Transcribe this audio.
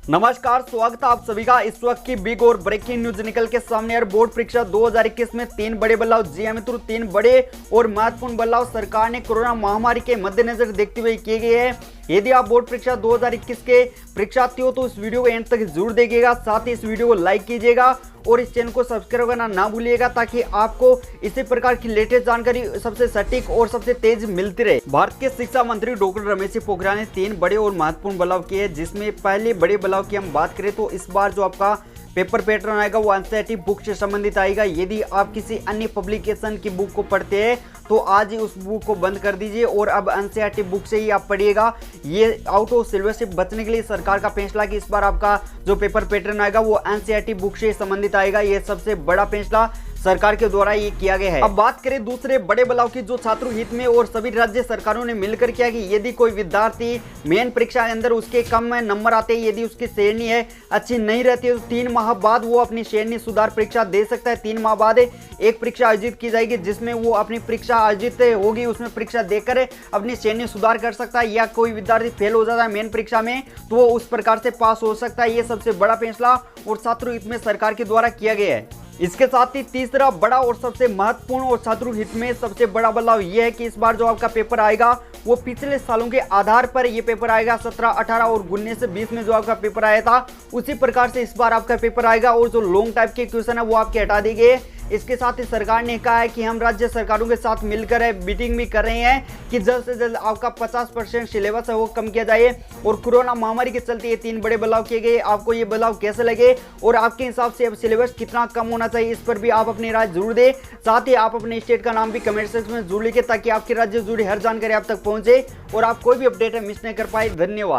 नमस्कार, स्वागत है आप सभी का। इस वक्त की बिग और ब्रेकिंग न्यूज निकल के सामने। यार बोर्ड परीक्षा 2021 में 3 बड़े बदलाव। जी हां मित्रों, 3 बड़े और महत्वपूर्ण बदलाव सरकार ने कोरोना महामारी के मद्देनजर देखते हुए किए गए हैं। यदि आप बोर्ड परीक्षा 2021 के परीक्षार्थी हो तो इस वीडियो को एंड तक जरूर देखिएगा। साथ ही इस वीडियो को लाइक कीजिएगा और इस चैनल को सब्सक्राइब करना ना भूलिएगा, ताकि आपको इसी प्रकार की लेटेस्ट जानकारी सबसे सटीक और सबसे तेज मिलती रहे। भारत के शिक्षा मंत्री डॉक्टर रमेश पोखरियाल ने 3 बड़े और महत्वपूर्ण बदलाव किए, जिसमें पहले बड़े बदलाव की हम बात करें तो इस बार जो आपका पेपर पैटर्न आएगा वो एनसीईआरटी बुक से संबंधित आएगा। यदि आप किसी अन्य पब्लिकेशन की बुक को पढ़ते हैं तो आज ही उस बुक को बंद कर दीजिए और अब एनसीईआरटी बुक से ही आप पढ़िएगा। ये आउट ऑफ सिलेबस से बचने के लिए सरकार का फैसला कि इस बार आपका जो पेपर पैटर्न आएगा वो एनसीईआरटी बुक से संबंधित आएगा। ये सबसे बड़ा फैसला सरकार के द्वारा ये किया गया है। अब बात करें दूसरे बड़े बदलाव की, जो छात्रों हित में और सभी राज्य सरकारों ने मिलकर किया कि यदि कोई विद्यार्थी मेन परीक्षा के अंदर उसके कम नंबर आते हैं, यदि उसकी श्रेणी है अच्छी नहीं रहती है तो 3 माह बाद वो अपनी श्रेणी सुधार परीक्षा दे सकता है। 3 माह बाद एक परीक्षा आयोजित की जाएगी, जिसमें वो अपनी परीक्षा आयोजित होगी, उसमें परीक्षा देकर अपनी श्रेणी सुधार कर सकता है। या कोई विद्यार्थी फेल हो जाता है मेन परीक्षा में तो वो उस प्रकार से पास हो सकता है। ये सबसे बड़ा फैसला और छात्रों हित में सरकार के द्वारा किया गया है। इसके साथ ही तीसरा बड़ा और सबसे महत्वपूर्ण और छात्रों हित में सबसे बड़ा बदलाव यह है कि इस बार जो आपका पेपर आएगा वो पिछले सालों के आधार पर ये पेपर आएगा। 17, 18 और 19 20 में जो आपका पेपर आया था उसी प्रकार से इस बार आपका पेपर आएगा, और जो लॉन्ग टाइप के क्वेश्चन है वो आपके हटा दिए गए। इसके साथ ही सरकार ने कहा है कि हम राज्य सरकारों के साथ मिलकर मीटिंग भी कर रहे हैं कि जल्द से जल्द आपका 50% सिलेबस है वो कम किया जाए। और कोरोना महामारी के चलते ये 3 बड़े बदलाव किए गए। आपको ये बदलाव कैसे लगे और आपके हिसाब से अब सिलेबस कितना कम होना चाहिए, इस पर भी आप अपनी राय जरूर दें। साथ ही आप अपने स्टेट का नाम भी कमेंट सेक्शन में जरूर लिखें, ताकि आपके राज्य से जुड़ी हर जानकारी आप तक पहुंचे और आप कोई भी अपडेट मिस नहीं कर पाए। धन्यवाद।